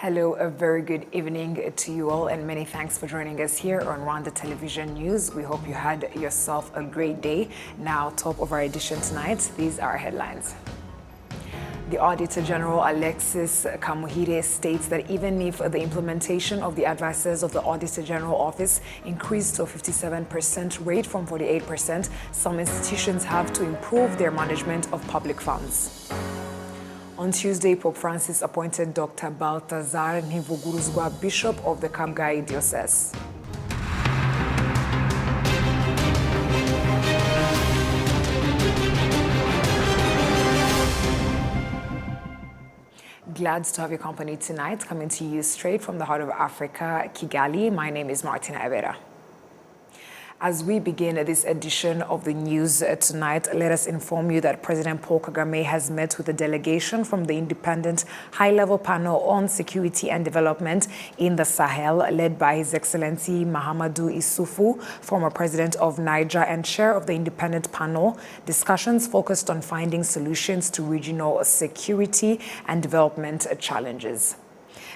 Hello, a very good evening to you all, and many thanks for joining us here on Rwanda Television News. We hope you had yourself a great day. Now, top of our edition tonight, these are our headlines. The Auditor General Alexis Kamuhire states that even if the implementation of the advices of the Auditor General Office increased to a 57% rate from 48%, some institutions have to improve their management of public funds. On Tuesday, Pope Francis appointed Dr. Baltazar Ntivuguruzwa, Bishop of the Kabgayi Diocese. Glad to have your company tonight, coming to you straight from the heart of Africa, Kigali. My name is Martina Evera. As we begin this edition of the news tonight, let us inform you that President Paul Kagame has met with a delegation from the independent high-level panel on security and development in the Sahel, led by His Excellency Mahamadou Issoufou, former president of Niger and chair of the independent panel. Discussions focused on finding solutions to regional security and development challenges.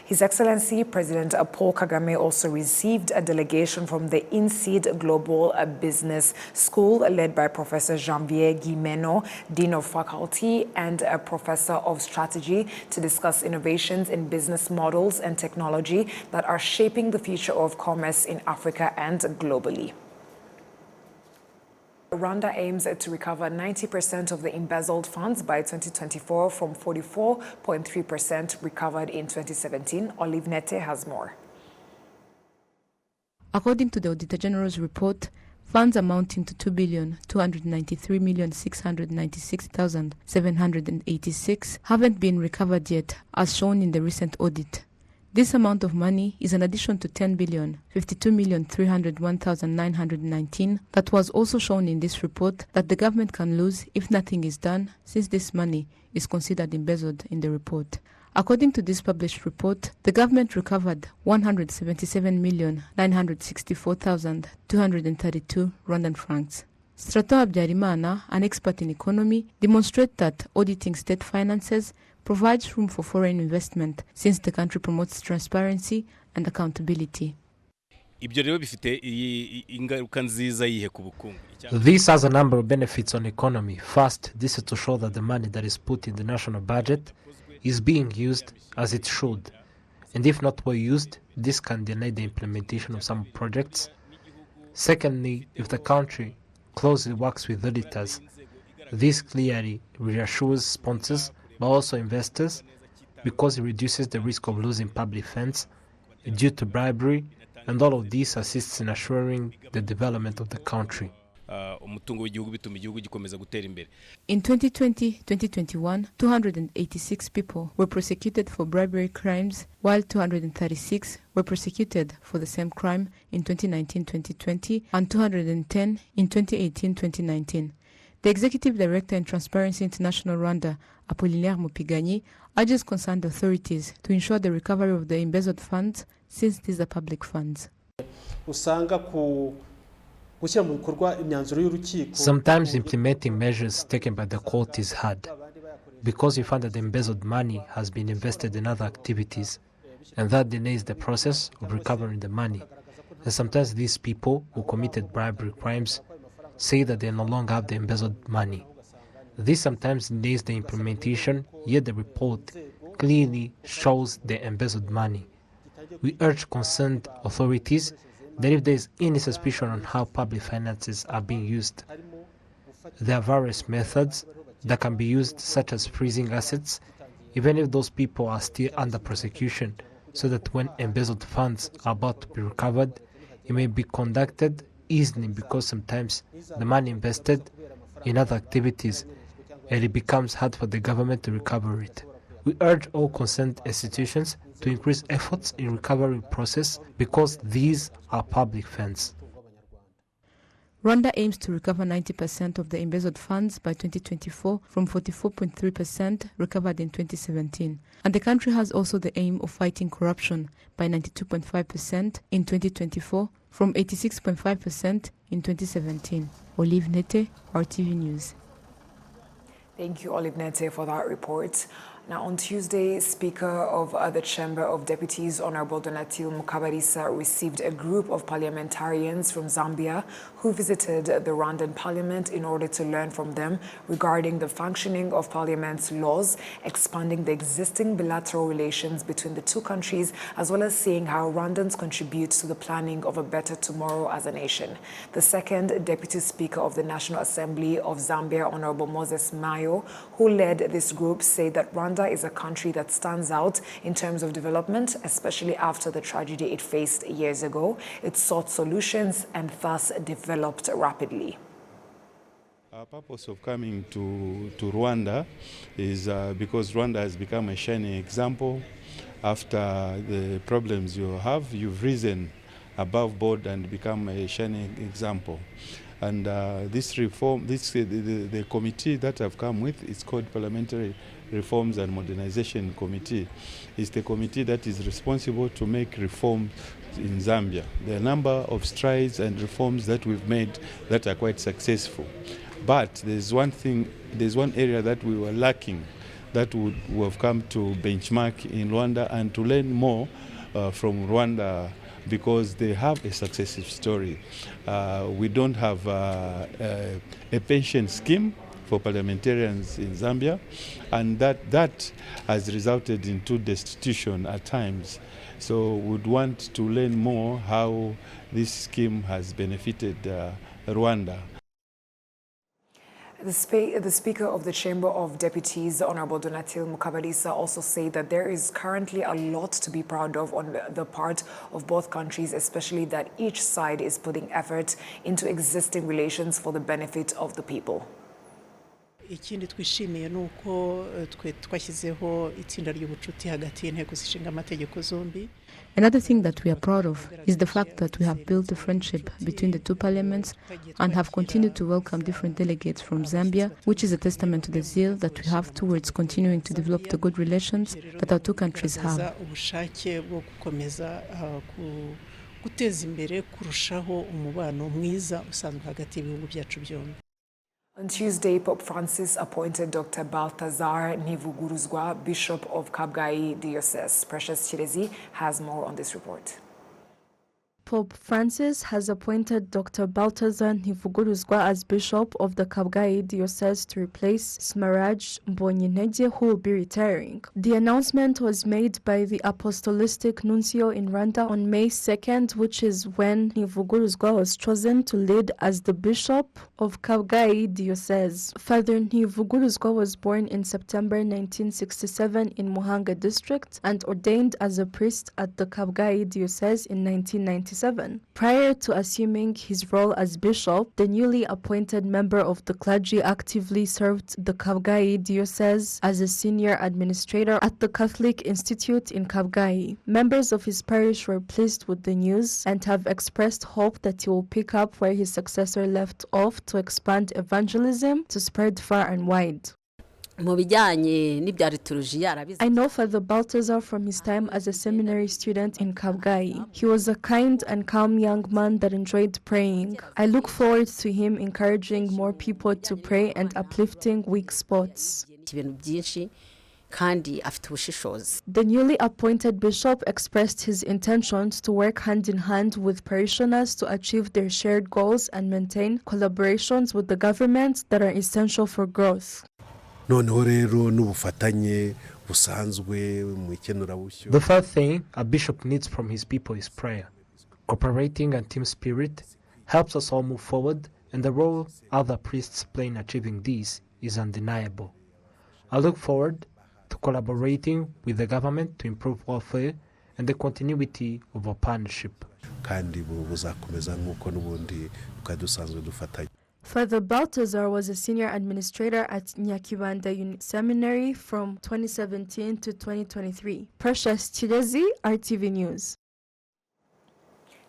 His Excellency President Paul Kagame also received a delegation from the INSEAD Global Business School, led by Professor Janvier Guimeno, Dean of Faculty and a Professor of Strategy, to discuss innovations in business models and technology that are shaping the future of commerce in Africa and globally. Rwanda aims to recover 90% of the embezzled funds by 2024 from 44.3% recovered in 2017. Olive Nete has more. According to the Auditor General's report, funds amounting to 2,293,696,786 haven't been recovered yet, as shown in the recent audit. This amount of money is an addition to 10,052,301,919 that was also shown in this report that the government can lose if nothing is done, since this money is considered embezzled in the report. According to this published report, the government recovered 177,964,232 Rwandan francs. Straton Habyarimana, an expert in economy, demonstrates that auditing state finances provides room for foreign investment, since the country promotes transparency and accountability. This has a number of benefits on economy. First, this is to show that the money that is put in the national budget is being used as it should. And if not well used, this can delay the implementation of some projects. Secondly, if the country closely works with auditors, this clearly reassures sponsors but also investors, because it reduces the risk of losing public funds due to bribery, and all of this assists in assuring the development of the country. In 2020-2021, 286 people were prosecuted for bribery crimes, while 236 were prosecuted for the same crime in 2019-2020 and 210 in 2018-2019. The Executive Director in Transparency International Rwanda, Apollinaire Mupiganyi, urges concerned authorities to ensure the recovery of the embezzled funds, since these are public funds. Sometimes implementing measures taken by the court is hard, because we find that the embezzled money has been invested in other activities, and that delays the process of recovering the money. And sometimes these people who committed bribery crimes say that they no longer have the embezzled money. This sometimes delays the implementation, yet the report clearly shows the embezzled money. We urge concerned authorities that if there is any suspicion on how public finances are being used, there are various methods that can be used, such as freezing assets, even if those people are still under prosecution, so that when embezzled funds are about to be recovered, it may be conducted easily, because sometimes the money invested in other activities and it becomes hard for the government to recover it. We urge all concerned institutions to increase efforts in recovery process, because these are public funds. Rwanda aims to recover 90% of the embezzled funds by 2024 from 44.3% recovered in 2017. And the country has also the aim of fighting corruption by 92.5% in 2024 from 86.5% in 2017. Olive Nete, RTV News. Thank you, Olive Nete, for that report. Now, on Tuesday, Speaker of the Chamber of Deputies, Honorable Donatil Mukabalisa, received a group of parliamentarians from Zambia who visited the Rwandan parliament in order to learn from them regarding the functioning of parliament's laws, expanding the existing bilateral relations between the two countries, as well as seeing how Rwandans contribute to the planning of a better tomorrow as a nation. The second Deputy Speaker of the National Assembly of Zambia, Honorable Moses Mayo, who led this group, said that Rwanda is a country that stands out in terms of development, especially after the tragedy it faced years ago. It sought solutions and thus developed rapidly. Our purpose of coming to Rwanda is because Rwanda has become a shining example. After the problems you have, you've risen above board and become a shining example. And this reform, the committee that I've come with is called Parliamentary Reforms and Modernization Committee. It's the committee that is responsible to make reform in Zambia. There are a number of strides and reforms that we've made that are quite successful. But there's one area that we were lacking that we have come to benchmark in Rwanda and to learn more from Rwanda, because they have a successive story. We don't have a pension scheme for parliamentarians in Zambia, and that has resulted into destitution at times. So we'd want to learn more how this scheme has benefited Rwanda. The Speaker of the Chamber of Deputies, Honorable Donatil Mukabalisa, also said that there is currently a lot to be proud of on the part of both countries, especially that each side is putting effort into existing relations for the benefit of the people. Ikindi twishimiye nuko twashyizeho itsinda ry'ubucuti hagati y'inteko zishinga amategeko zombi. Another thing that we are proud of is the fact that we have built a friendship between the two parliaments and have continued to welcome different delegates from Zambia, which is a testament to the zeal that we have towards continuing to develop the good relations that our two countries have. Ubushake bwo gukomeza guteza imbere kurushaho umubano mwiza usanzwe hagati y'ibihugu byacu byombi. On Tuesday, Pope Francis appointed Dr. Balthazar Ntivuguruzwa, Bishop of Kabgayi Diocese. Precious Chirezi has more on this report. Pope Francis has appointed Dr. Balthazar Ntivuguruzwa as Bishop of the Kabgayi Diocese to replace Smaraj Mbonyintege, who will be retiring. The announcement was made by the Apostolic Nuncio in Rwanda on May 2nd, which is when Ntivuguruzwa was chosen to lead as the Bishop of Kabgayi Diocese. Father Ntivuguruzwa was born in September 1967 in Muhanga District and ordained as a priest at the Kabgayi Diocese in 1997. Prior to assuming his role as bishop, the newly appointed member of the clergy actively served the Kabgayi Diocese as a senior administrator at the Catholic Institute in Kabgayi. Members of his parish were pleased with the news and have expressed hope that he will pick up where his successor left off to expand evangelism to spread far and wide. I know Father Balthazar from his time as a seminary student in Kabgayi. He was a kind and calm young man that enjoyed praying. I look forward to him encouraging more people to pray and uplifting weak spots. The newly appointed bishop expressed his intentions to work hand in hand with parishioners to achieve their shared goals and maintain collaborations with the government that are essential for growth. The third thing a bishop needs from his people is prayer. Cooperating and team spirit helps us all move forward, and the role other priests play in achieving this is undeniable. I look forward to collaborating with the government to improve welfare and the continuity of our partnership. Father Balthazar was a senior administrator at Nyakibanda Seminary from 2017 to 2023. Precious Chirezi, RTV News.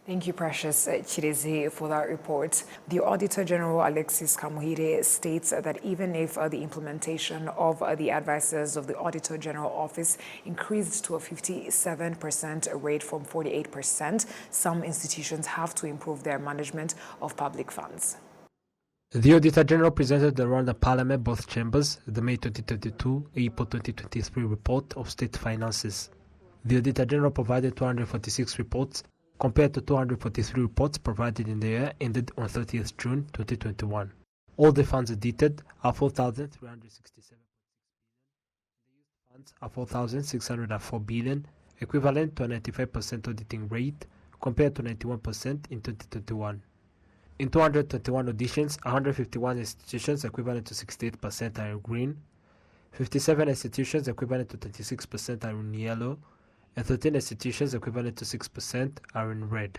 Thank you, Precious Chirezi, for that report. The Auditor General, Alexis Kamuhire, states that even if the implementation of the advices of the Auditor General Office increased to a 57% rate from 48%, some institutions have to improve their management of public funds. The Auditor General presented the Rwanda Parliament, both chambers, the May 2022 April 2023 report of state finances. The Auditor General provided 246 reports compared to 243 reports provided in the year ended on 30th June 2021. All the funds audited are 4,367 funds are 4,604 billion, equivalent to a 95% auditing rate compared to 91% in 2021. In 221 auditions, 151 institutions equivalent to 68% are in green, 57 institutions equivalent to 26% are in yellow, and 13 institutions equivalent to 6% are in red,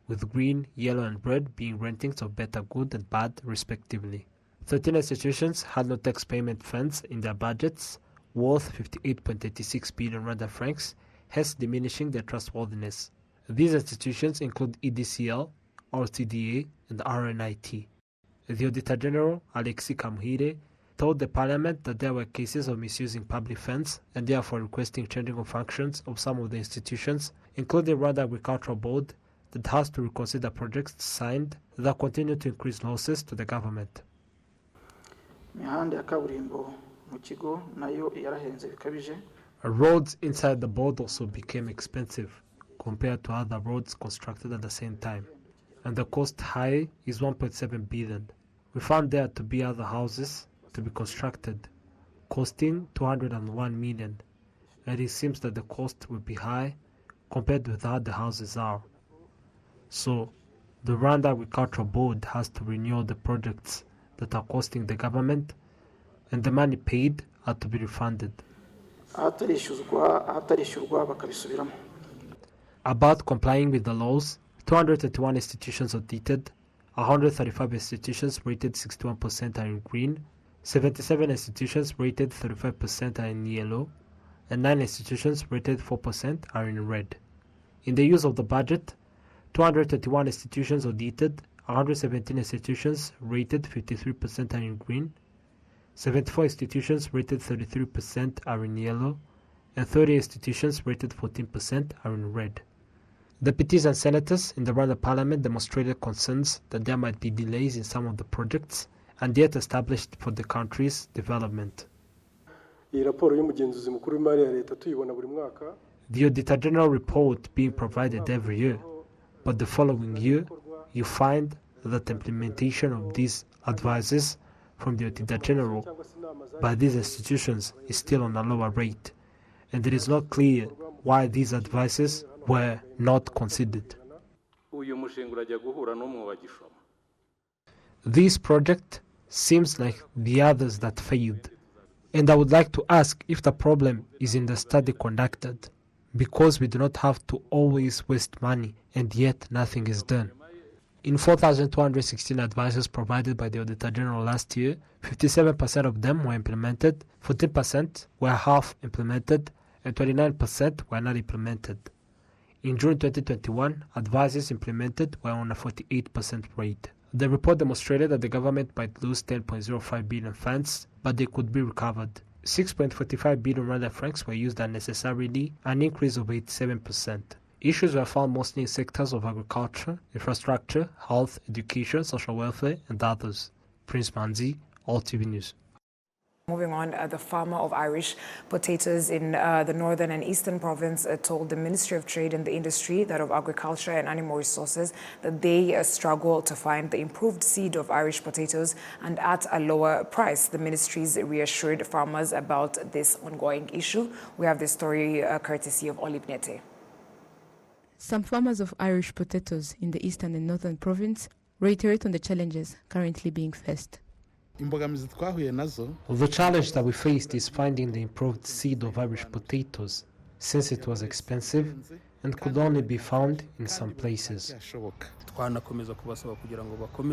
with green, yellow, and red being ratings of better, good, and bad, respectively. 13 institutions had no tax payment funds in their budgets, worth 58.86 billion Rwanda francs, hence diminishing their trustworthiness. These institutions include EDCL, RCDA, and RNIT. The Auditor General, Alexis Kamuhire, told the Parliament that there were cases of misusing public funds and therefore requesting changing of functions of some of the institutions, including Rwanda Agricultural Board, that has to reconsider projects signed that continue to increase losses to the government. Roads inside the board also became expensive compared to other roads constructed at the same time, and the cost high is 1.7 billion. We found there to be other houses to be constructed, costing 201 million, and it seems that the cost will be high compared with how the houses are. So, the Rwanda Agricultural Board has to renew the projects that are costing the government, and the money paid are to be refunded. About complying with the laws, 231 institutions audited, 135 institutions rated 61% are in green, 77 institutions rated 35% are in yellow, and 9 institutions rated 4% are in red. In the use of the budget, 231 institutions audited, 117 institutions rated 53% are in green, 74 institutions rated 33% are in yellow, and 30 institutions rated 14% are in red. Deputies and senators in the Rwanda Parliament demonstrated concerns that there might be delays in some of the projects and yet established for the country's development. The Auditor General report being provided every year, but the following year you find that implementation of these advices from the Auditor General by these institutions is still on a lower rate, and it is not clear why these advices were not considered. This project seems like the others that failed, and I would like to ask if the problem is in the study conducted, because we do not have to always waste money and yet nothing is done. In 4,216 advices provided by the Auditor General last year, 57% of them were implemented, 14% were half implemented, and 29% were not implemented. In June 2021, advices implemented were on a 48% rate. The report demonstrated that the government might lose 10.05 billion funds, but they could be recovered. 6.45 billion Rwanda francs were used unnecessarily, an increase of 87%. Issues were found mostly in sectors of agriculture, infrastructure, health, education, social welfare, and others. Prince Manzi, RwandaTV News. Moving on, the farmer of Irish potatoes in the northern and eastern province told the Ministry of Trade and the Industry, that of Agriculture and Animal Resources, that they struggle to find the improved seed of Irish potatoes and at a lower price. The ministries reassured farmers about this ongoing issue. We have this story courtesy of Olive Nete. Some farmers of Irish potatoes in the eastern and northern province reiterate on the challenges currently being faced. The challenge that we faced is finding the improved seed of Irish potatoes, since it was expensive and could only be found in some places.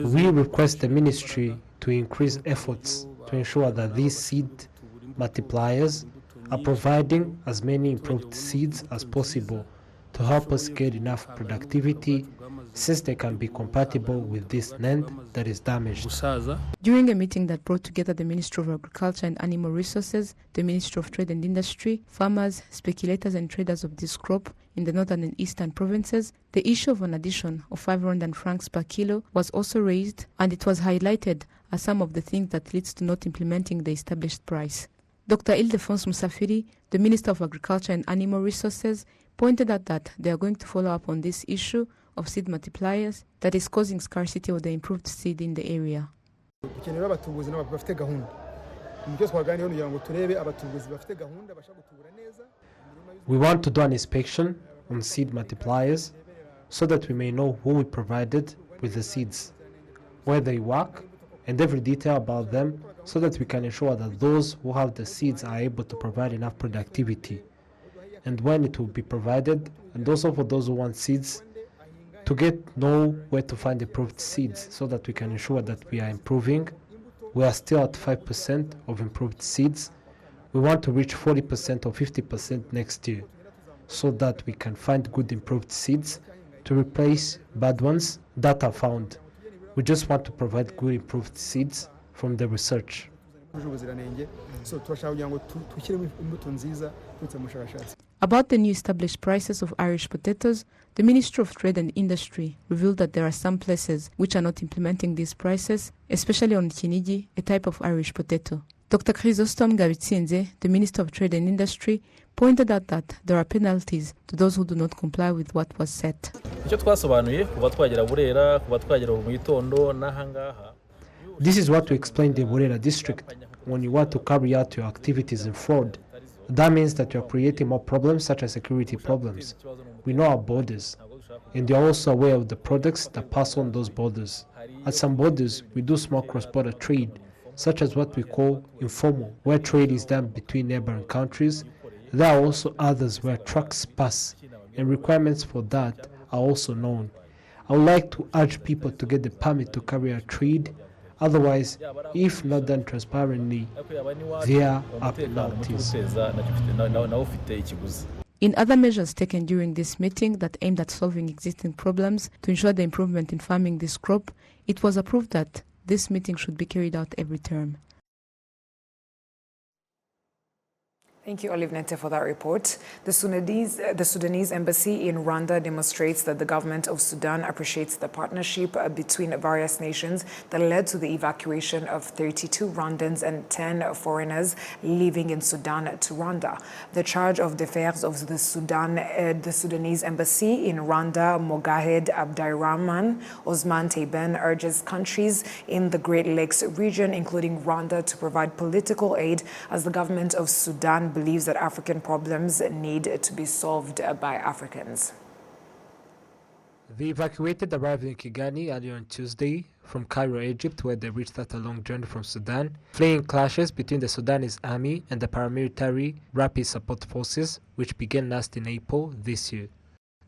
We request the ministry to increase efforts to ensure that these seed multipliers are providing as many improved seeds as possible to help us get enough productivity, since they can be compatible with this land that is damaged. During a meeting that brought together the Ministry of Agriculture and Animal Resources, the Ministry of Trade and Industry, farmers, speculators and traders of this crop in the northern and eastern provinces, the issue of an addition of 5 Rwandan francs per kilo was also raised, and it was highlighted are some of the things that leads to not implementing the established price. Dr. Ildefonse Musafiri, the Minister of Agriculture and Animal Resources, pointed out that they are going to follow up on this issue of seed multipliers that is causing scarcity of the improved seed in the area. We want to do an inspection on seed multipliers so that we may know who we provided with the seeds, where they work, and every detail about them so that we can ensure that those who have the seeds are able to provide enough productivity and when it will be provided, and also for those who want seeds to know where to find improved seeds so that we can ensure that we are improving. We are still at 5% of improved seeds. We want to reach 40% or 50% next year so that we can find good improved seeds to replace bad ones that are found. We just want to provide good improved seeds from the research. About the new established prices of Irish potatoes, the Ministry of Trade and Industry revealed that there are some places which are not implementing these prices, especially on Kinigi, a type of Irish potato. Dr. Chrysostom Gabitsinze, the Minister of Trade and Industry, pointed out that there are penalties to those who do not comply with what was set. This is what we explained in Burera district. When you want to carry out your activities in fraud, that means that you are creating more problems such as security problems. We know our borders, and they are also aware of the products that pass on those borders. At some borders, we do small cross-border trade, such as what we call informal, where trade is done between neighboring countries. There are also others where trucks pass, and requirements for that are also known. I would like to urge people to get the permit to carry out trade. Otherwise, if not done transparently, there are penalties. In other measures taken during this meeting that aimed at solving existing problems to ensure the improvement in farming this crop, it was approved that this meeting should be carried out every term. Thank you, Olive Nete, for that report. The Sudanese embassy in Rwanda demonstrates that the government of Sudan appreciates the partnership between various nations that led to the evacuation of 32 Rwandans and 10 foreigners living in Sudan to Rwanda. The charge of affairs of the Sudanese embassy in Rwanda, Mogahed Abdirahman Osman Teben, urges countries in the Great Lakes region, including Rwanda, to provide political aid as the government of Sudan believes that African problems need to be solved by Africans. The evacuated arrived in Kigali earlier on Tuesday from Cairo, Egypt, where they reached after a long journey from Sudan, fleeing clashes between the Sudanese army and the paramilitary Rapid Support Forces, which began last in April this year.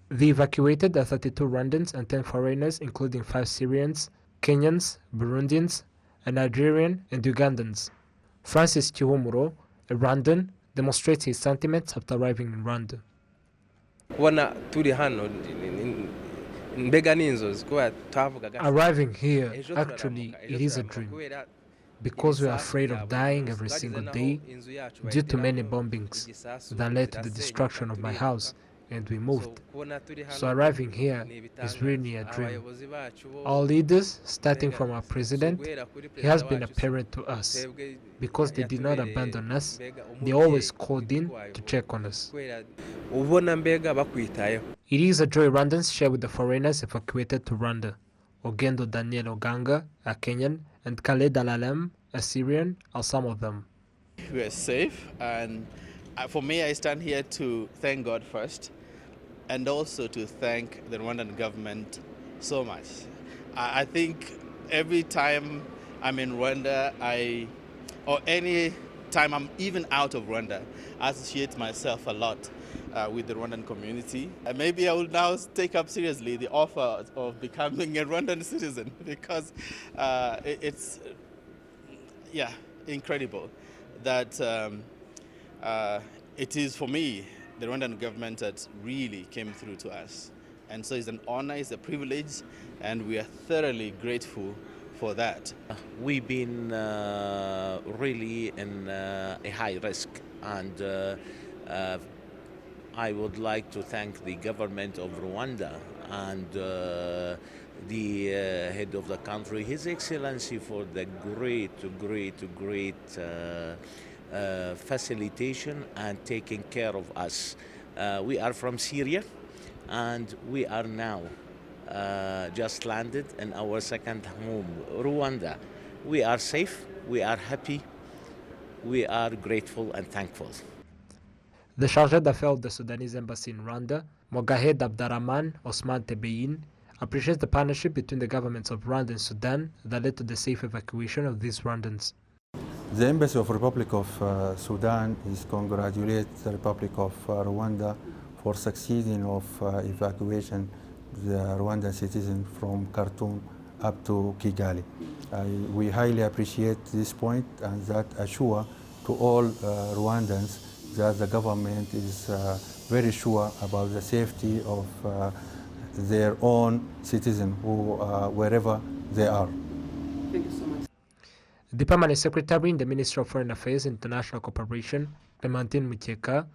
The evacuated are 32 Rwandans and 10 foreigners, including 5 Syrians, Kenyans, Burundians, a Nigerian, and Ugandans. Francis Chihumuro, a Rwandan, demonstrates his sentiments after arriving in Rwanda. Arriving here, actually, it is a dream, because we are afraid of dying every single day due to many bombings that led to the destruction of my house, and we moved. So arriving here is really a dream. Our leaders, starting from our president, he has been a parent to us. Because they did not abandon us, they always called in to check on us. It is a joy Rwandans share with the foreigners evacuated to Rwanda. Ogendo Daniel Oganga, a Kenyan, and Khaled Alalem, a Syrian, are some of them. We are safe, and for me, I stand here to thank God first, and also to thank the Rwandan government so much. I think every time I'm in Rwanda, or any time I'm even out of Rwanda, I associate myself a lot with the Rwandan community. And maybe I will now take up seriously the offer of becoming a Rwandan citizen, because it's incredible that it is, for me, the Rwandan government that really came through to us. And so it's an honor, it's a privilege, and we are thoroughly grateful for that. We've been really in a high risk, and I would like to thank the government of Rwanda and the head of the country, His Excellency, for the great facilitation and taking care of us. We are from Syria, and we are now just landed in our second home, Rwanda. We are safe, we are happy, we are grateful and thankful. The Chargé d'Affaires of the Sudanese Embassy in Rwanda, Mogahed Abdarrahman Osman Tebeyin, appreciates the partnership between the governments of Rwanda and Sudan that led to the safe evacuation of these Rwandans. The Embassy of Republic of Sudan is congratulate the Republic of Rwanda for succeeding of evacuation the Rwandan citizens from Khartoum up to Kigali. We highly appreciate this point, and that assure to all Rwandans that the government is very sure about the safety of their own citizens who wherever they are. Thank you so much. The Permanent Secretary in the Ministry of Foreign Affairs and International Cooperation, Clementine Mucheka,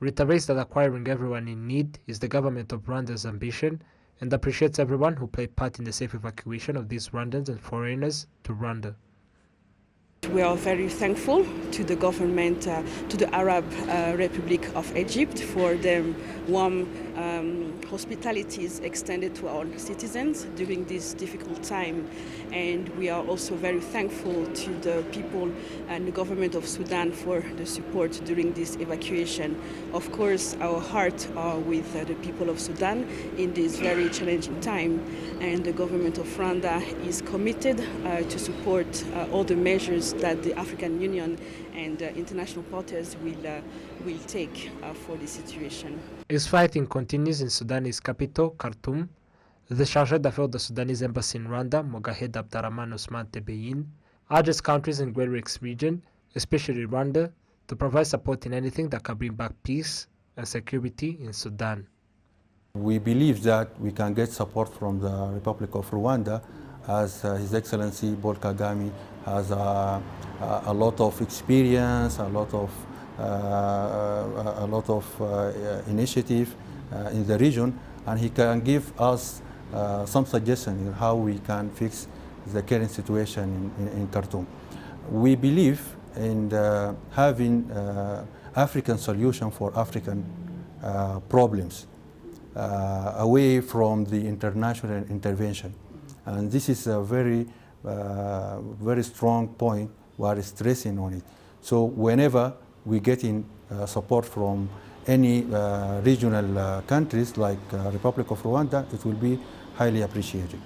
reiterates that acquiring everyone in need is the government of Rwanda's ambition and appreciates everyone who played part in the safe evacuation of these Rwandans and foreigners to Rwanda. We are very thankful to the government, to the Arab Republic of Egypt for their warm hospitalities extended to our citizens during this difficult time. And we are also very thankful to the people and the government of Sudan for the support during this evacuation. Of course, our hearts are with the people of Sudan in this very challenging time, and the government of Rwanda is committed to support all the measures that the African Union and international partners will take for the situation. As fighting continues in Sudanese capital, Khartoum, the Chargé d'Affaires of the Sudanese Embassy in Rwanda, Mogahed Abdarrahman Osman Tebeyin, urges countries in Great Lakes region, especially Rwanda, to provide support in anything that can bring back peace and security in Sudan. We believe that we can get support from the Republic of Rwanda, as His Excellency Paul Kagame has a lot of experience, a lot of initiative in the region, and he can give us some suggestions on how we can fix the current situation in Khartoum. We believe in having African solution for African problems away from the international intervention. And this is a very strong point. We are stressing on it. So whenever we get in support from any regional countries like Republic of Rwanda, it will be highly appreciated.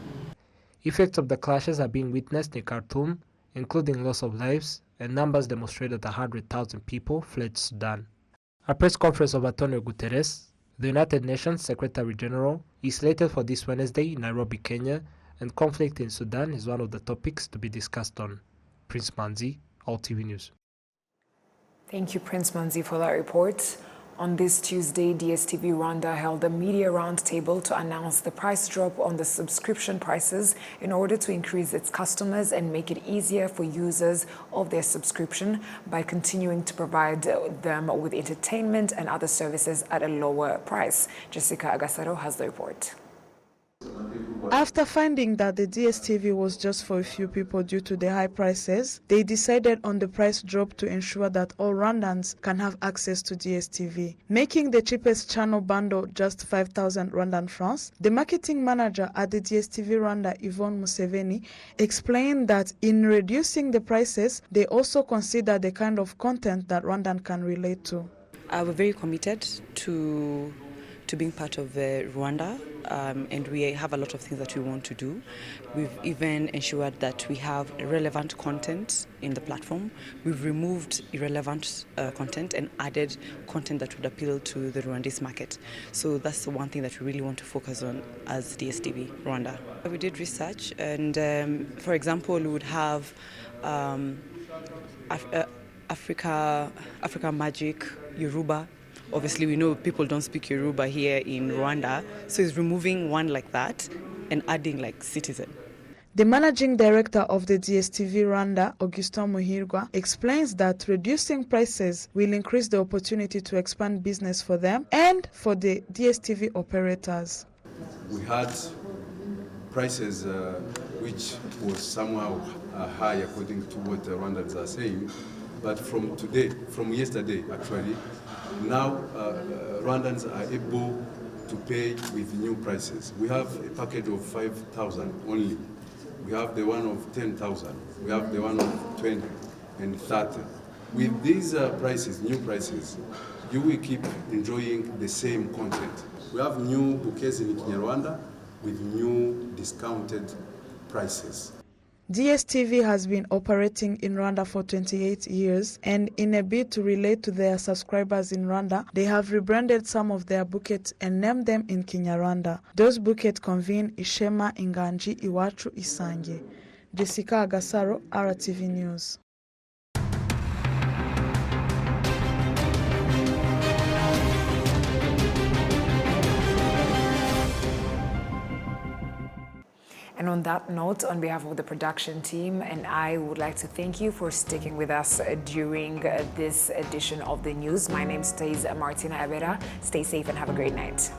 Effects of the clashes are being witnessed in Khartoum, including loss of lives, and numbers demonstrate that 100,000 people fled Sudan. A press conference of Antonio Guterres, the United Nations Secretary General, is slated for this Wednesday in Nairobi, Kenya, and conflict in Sudan is one of the topics to be discussed on. Prince Manzi, RwandaTV News. Thank you, Prince Manzi, for that report. On this Tuesday, DSTV Rwanda held a media roundtable to announce the price drop on the subscription prices in order to increase its customers and make it easier for users of their subscription by continuing to provide them with entertainment and other services at a lower price. Jessica Agasaro has the report. After finding that the DSTV was just for a few people due to the high prices, they decided on the price drop to ensure that all Rwandans can have access to DSTV. Making the cheapest channel bundle just 5,000 Rwandan francs, the marketing manager at the DSTV Rwanda, Yvonne Museveni, explained that in reducing the prices, they also consider the kind of content that Rwandan can relate to. We're very committed to being part of Rwanda, and we have a lot of things that we want to do. We've even ensured that we have relevant content in the platform. We've removed irrelevant content and added content that would appeal to the Rwandese market. So that's the one thing that we really want to focus on as DSTV Rwanda. We did research, and for example, we would have Africa Magic, Yoruba. Obviously, we know people don't speak Yoruba here in Rwanda, so it's removing one like that and adding like Citizen. The managing director of the DSTV Rwanda, Augustin Muhirwa, explains that reducing prices will increase the opportunity to expand business for them and for the DSTV operators. We had prices which was somehow high according to what the Rwandans are saying. But from yesterday actually, now Rwandans are able to pay with new prices. We have a package of 5,000 only. We have the one of 10,000. We have the one of 20 and 30. With these prices, new prices, you will keep enjoying the same content. We have new bouquets in Rwanda with new discounted prices. DSTV has been operating in Rwanda for 28 years, and in a bid to relate to their subscribers in Rwanda, they have rebranded some of their bouquets and named them in Kinyarwanda. Those bouquets convene Ishema, Inganji, Iwacu, Isange. Jessica Agasaro, RTV News. And on that note, on behalf of the production team and I would like to thank you for sticking with us during this edition of the news. My name is Martina Abera. Stay safe and have a great night.